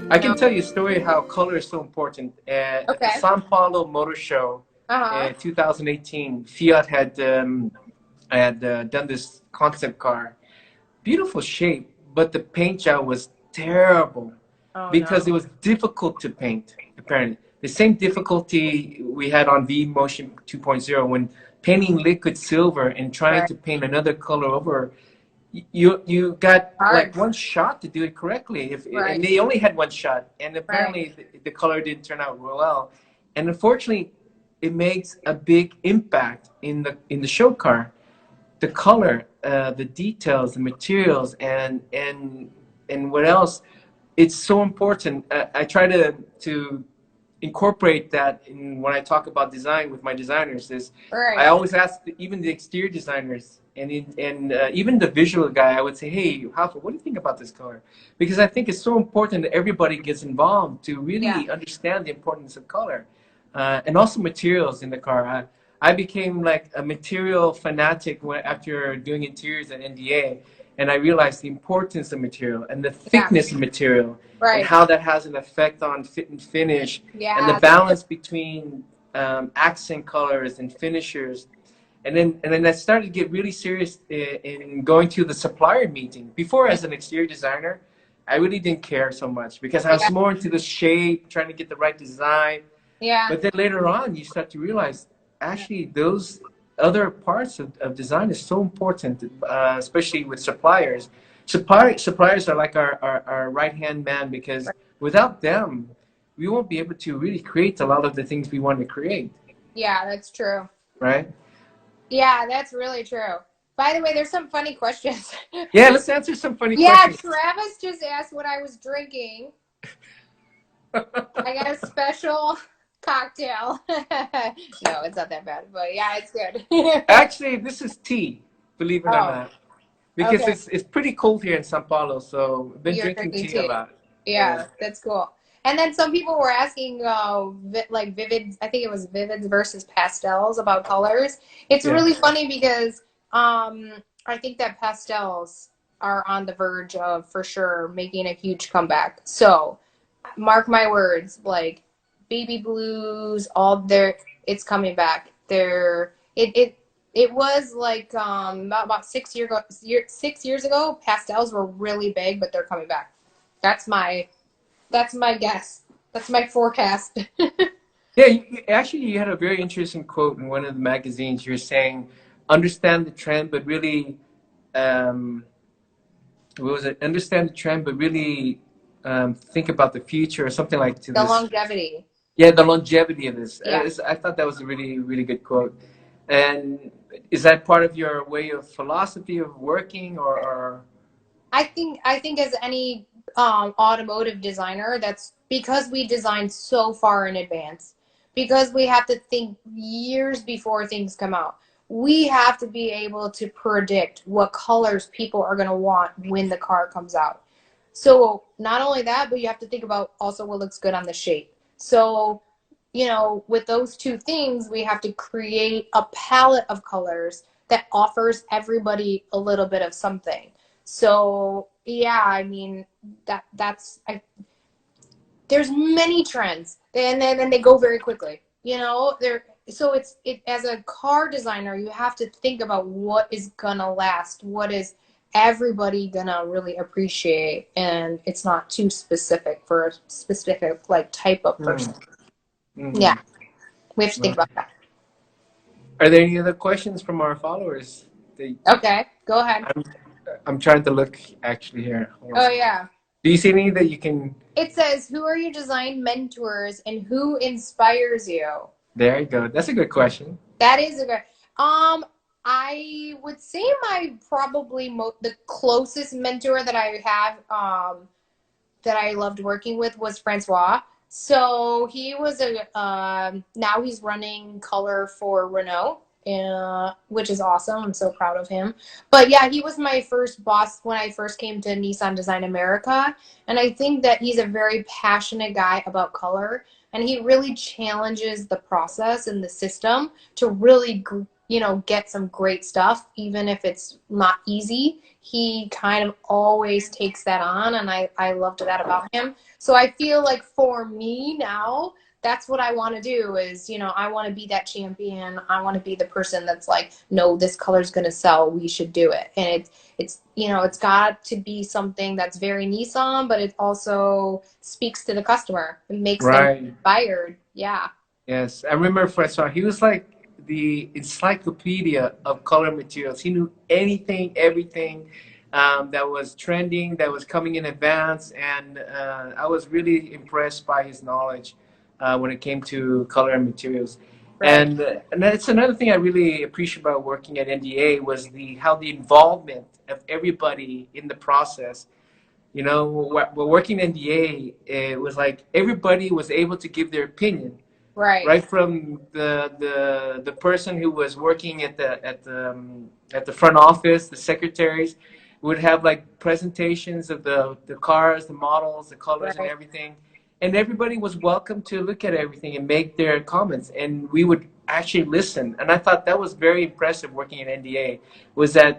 I can tell you a story how color is so important. At the Okay. Sao Paulo Motor Show Uh-huh. in 2018, Fiat had done this concept car. Beautiful shape, but the paint job was terrible Oh because it no. was difficult to paint, apparently. The same difficulty we had on V Motion 2.0 when painting liquid silver and trying Right. to paint another color over. You got Hard. like one shot to do it correctly, Right. and they only had one shot, and Right. apparently the color didn't turn out real well, and unfortunately, it makes a big impact in the show car. The color, the details, the materials, and what else? It's so important. I try to incorporate that in when I talk about design with my designers. Is I Right. always ask even the exterior designers and even the visual guy. I would say, hey, Hafa, what do you think about this color? Because I think it's so important that everybody gets involved to Yeah. really understand the importance of color, and also materials in the car. I became like a material fanatic after doing interiors at NDA, and I realized the importance of material and the Yeah. thickness of material and Right. how that has an effect on fit and finish and the Yeah. balance between accent colors and finishers. And then I started to get really serious in going to the supplier meeting. Before, as an exterior designer, I really didn't care so much because I was Yeah. more into the shape, trying to get the right design. Yeah. But then later on, you start to realize actually those other parts of design is so important, especially with suppliers. Suppliers are like our right hand man because without them, we won't be able to really create a lot of the things we want to create, Yeah, that's true. right? Yeah, that's really true. By the way, there's some funny questions. Yeah, let's answer some funny Yeah, questions. Travis just asked what I was drinking. I got a special cocktail. No, it's not that bad, but yeah, it's good. Actually, this is tea, believe it or Oh, not, because okay. it's pretty cold here in Sao Paulo, so I've been You're drinking drinking tea a tea. lot. Yeah. Yeah, that's cool. And then some people were asking, like vivid. I think it was vivids versus pastels about colors. It's Yeah. really funny because I think that pastels are on the verge of for sure making a huge comeback. So mark my words, like baby blues, all there, it's coming back. It was like about 6 years ago, pastels were really big, but they're coming back. That's my that's my guess. That's my forecast. Yeah, actually, you had a very interesting quote in one of the magazines. You're saying, understand the trend, but really, um, what was it? Understand the trend, but really think about the future or something like to The this. longevity. Yeah, the longevity of this. Yeah. I thought that was a really, really good quote. And is that part of your way of philosophy of working or I think as any automotive designer, that's because we design so far in advance. Because we have to think years before things come out. We have to be able to predict what colors people are going to want when the car comes out. So not only that, but you have to think about also what looks good on the shape. So, with those two things, we have to create a palette of colors that offers everybody a little bit of something. So yeah, I mean there's many trends, and then they go very quickly. There. So it as a car designer, you have to think about what is gonna last, what is everybody gonna really appreciate, and it's not too specific for a specific like type of person. mm, Yeah, mm. we have to think about that. Are there any other questions from our followers? Okay, go ahead. I'm I'm trying to look actually here. Hold on a Oh second. yeah. Do you see any that you can? It says, "Who are your design mentors and who inspires you?" There you go. That's a good question. That is a good. I would say my probably the closest mentor that I have, that I loved working with was Francois. So he was now he's running color for Renault, which is awesome. I'm so proud of him. But yeah, he was my first boss when I first came to Nissan Design America. And I think that he's a very passionate guy about color. And he really challenges the process and the system to really you know, get some great stuff, even if it's not easy. He kind of always takes that on, and I loved that about him. So I feel like for me now, that's what I want to do is, you know, I want to be that champion. I want to be the person that's like, no, this color's going to sell. We should do it. And it's, you know, it's got to be something that's very Nissan, but it also speaks to the customer. It makes them Right. inspired. Yeah. Yes, I remember Francois. He was like the encyclopedia of color materials. He knew anything, everything that was trending, that was coming in advance, and I was really impressed by his knowledge when it came to color and materials. Right. And that's another thing I really appreciate about working at NDA was the how the involvement of everybody in the process. You know, we're working NDA, it was like everybody was able to give their opinion, Right. right from the person who was working at the front office, the secretaries would have like presentations of the cars, the models, the colors, and Right. everything, and everybody was welcome to look at everything and make their comments, and we would actually listen. And I thought that was very impressive working at NDA was that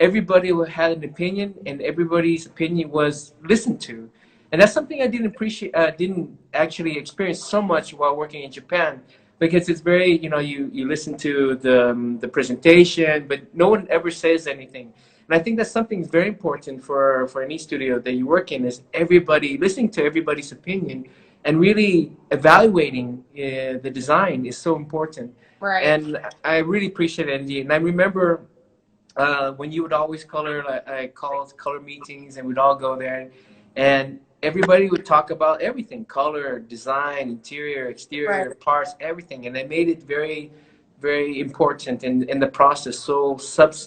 everybody had an opinion, and everybody's opinion was listened to. And that's something I didn't appreciate, didn't actually experience so much while working in Japan, because it's very, you know, you listen to the presentation, but no one ever says anything. And I think that's something very important for any studio that you work in is everybody listening to everybody's opinion and really evaluating the design is so important. Right. And I really appreciate it. And I remember when you would always color, I called color meetings, and we'd all go there, and everybody would talk about everything: color, design, interior, Right. exterior, parts, everything, and they made it very, very important in the process. So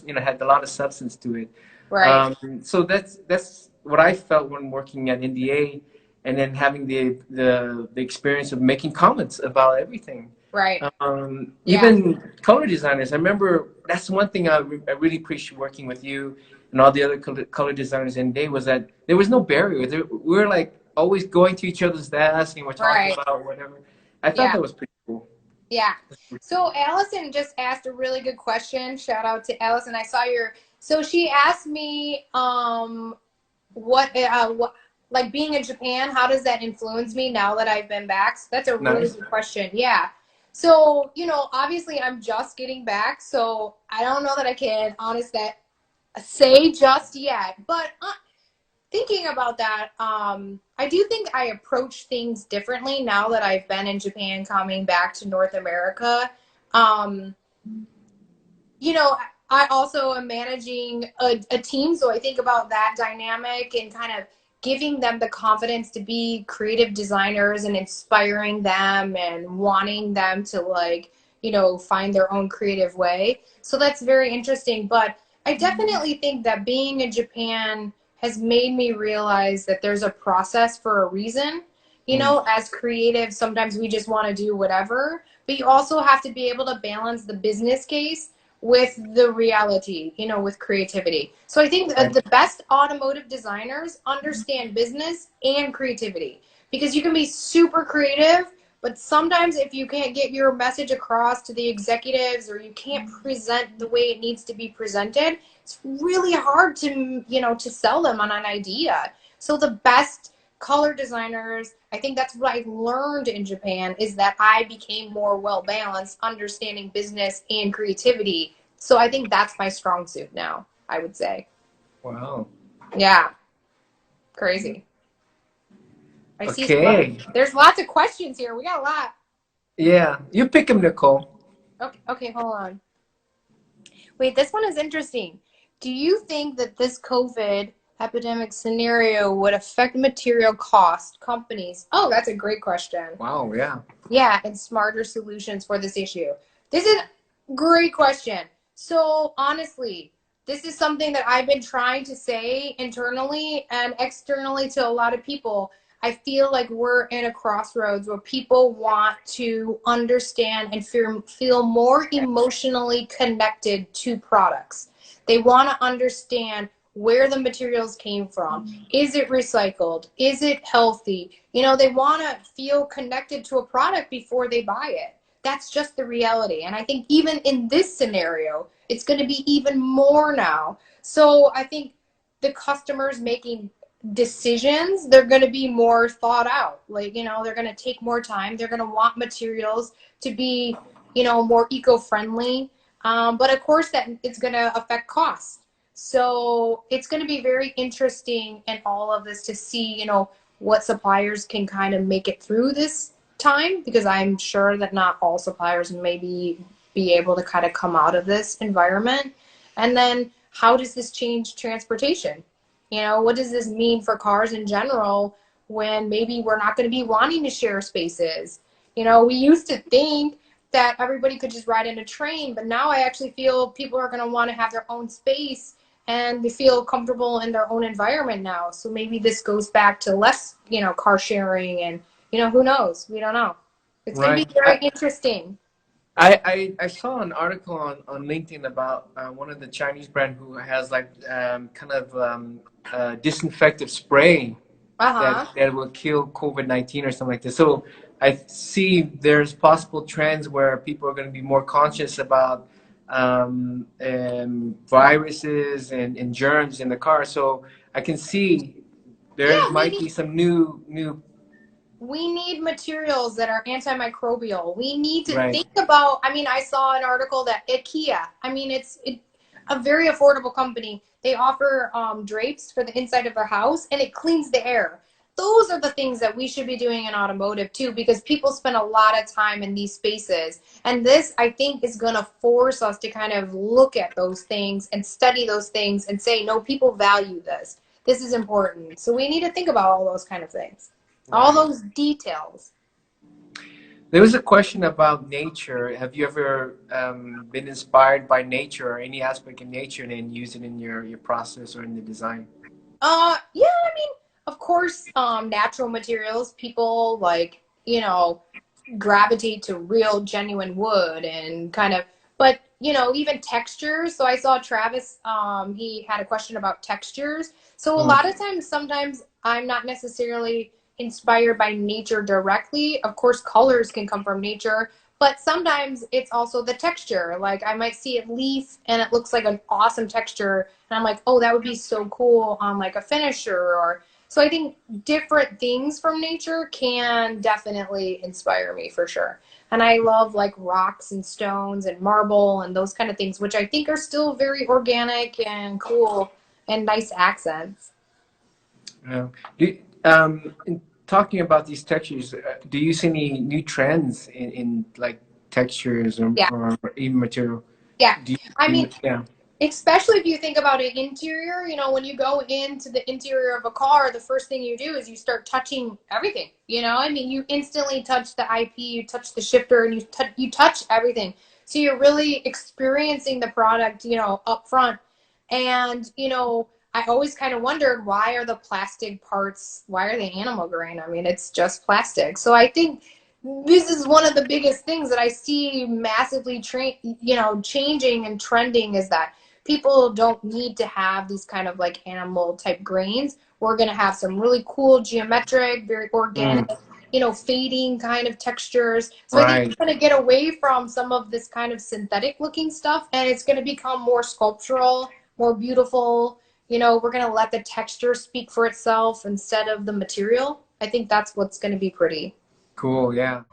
you know, had a lot of substance to it. Right. So that's what I felt when working at NDA, and then having the experience of making comments about everything. Right. Yeah. Even color designers, I remember that's one thing I really appreciate working with you and all the other color designers in day was that there was no barrier. We were like always going to each other's desks and we're talking Right. about whatever. I thought Yeah. that was pretty cool. Yeah. So Allison just asked a really good question. Shout out to Allison. I saw your, so she asked me, what, like being in Japan, how does that influence me now that I've been back? So that's a really Nice. good question. Yeah. So, you know, obviously I'm just getting back, so I don't know that I can honest that say just yet, but thinking about that, I do think I approach things differently now that I've been in Japan, coming back to North America. Um, you know, I also am managing a team, so I think about that dynamic and kind of giving them the confidence to be creative designers and inspiring them and wanting them to, like, you know, find their own creative way. So that's very interesting. But I definitely think that being in Japan has made me realize that there's a process for a reason. You Mm, know, as creatives, sometimes we just want to do whatever, but you also have to be able to balance the business case with the reality, you know, with creativity. So I think right. the best automotive designers understand business and creativity, because you can be super creative, but sometimes if you can't get your message across to the executives or you can't present the way it needs to be presented, it's really hard to, you know, to sell them on an idea. So the best color designers, I think that's what I learned in Japan, is that I became more well balanced, understanding business and creativity. So I think that's my strong suit now, I would say. Wow. Yeah, crazy. I see Okay. there's lots of questions here. We got a lot. Yeah. You pick him, Nicole. Okay, okay, hold on. Wait, this one is interesting. Do you think that this COVID epidemic scenario would affect material cost companies? Oh, that's a great question. Wow. Yeah. Yeah, and smarter solutions for this issue. This is a great question. So honestly, this is something that I've been trying to say internally and externally to a lot of people. I feel like we're in a crossroads where people want to understand and feel more emotionally connected to products. They want to understand where the materials came from. Is it recycled? Is it healthy? You know, they want to feel connected to a product before they buy it. that's just the reality. And I think even in this scenario, it's going to be even more now. So I think the customers making decisions, they're going to be more thought out. Like, you know, they're going to take more time. They're going to want materials to be, you know, more eco-friendly. But of course, that it's going to affect cost. So it's going to be very interesting in all of this to see, you know, what suppliers can kind of make it through this time, because I'm sure that not all suppliers may be able to kind of come out of this environment. And then how does this change transportation? You know, what does this mean for cars in general when maybe we're not going to be wanting to share spaces? You know, we used to think that everybody could just ride in a train, but now I actually feel people are going to want to have their own space and they feel comfortable in their own environment now. So maybe this goes back to less, you know, car sharing and, you know, who knows? We don't know. It's going to Right. be very interesting. I saw an article on LinkedIn about one of the Chinese brand who has like kind of disinfectant spray Uh-huh. that will kill COVID-19 or something like this. So I see there's possible trends where people are going to be more conscious about viruses and germs in the car. So I can see there Yeah, might be some new we need materials that are antimicrobial. We need to right. think about, I mean, I saw an article that IKEA, I mean, a very affordable company. They offer drapes for the inside of their house and it cleans the air. Those are the things that we should be doing in automotive too, because people spend a lot of time in these spaces. And this, I think, is going to force us to kind of look at those things and study those things and say, no, people value this. This is important. So we need to think about all those kind of things, all Right. those details. There was a question about nature. Have you ever been inspired by nature or any aspect of nature and then use it in your process or in the design? Yeah, I mean, of course, natural materials, people like, you know, gravitate to real genuine wood and kind of, but you know, even textures. So I saw Travis, he had a question about textures. So a Mm, lot of times, sometimes I'm not necessarily inspired by nature directly. Of course, colors can come from nature, but sometimes it's also the texture. Like I might see a leaf and it looks like an awesome texture, and I'm like, oh, that would be so cool on like a finisher. Or so I think different things from nature can definitely inspire me for sure. And I love like rocks and stones and marble and those kind of things, which I think are still very organic and cool and nice accents. yeah. In talking about these textures, do you see any new trends in like textures Yeah. or even material? Yeah. Do I mean, yeah. especially if you think about an interior, you know, when you go into the interior of a car, the first thing you do is you start touching everything. You know, I mean, you instantly touch the IP, you touch the shifter, and you touch everything. So you're really experiencing the product, you know, up front. And, you know, I always kind of wondered, why are the plastic parts, why are they animal grain? I mean, it's just plastic. So I think this is one of the biggest things that I see massively you know, changing and trending, is that people don't need to have these kind of like animal type grains. We're going to have some really cool geometric, very organic, Mm, you know, fading kind of textures. So I think right. we're going to get away from some of this kind of synthetic looking stuff, and it's going to become more sculptural, more beautiful. You know, we're going to let the texture speak for itself instead of the material. I think that's what's going to be pretty. Cool. Yeah.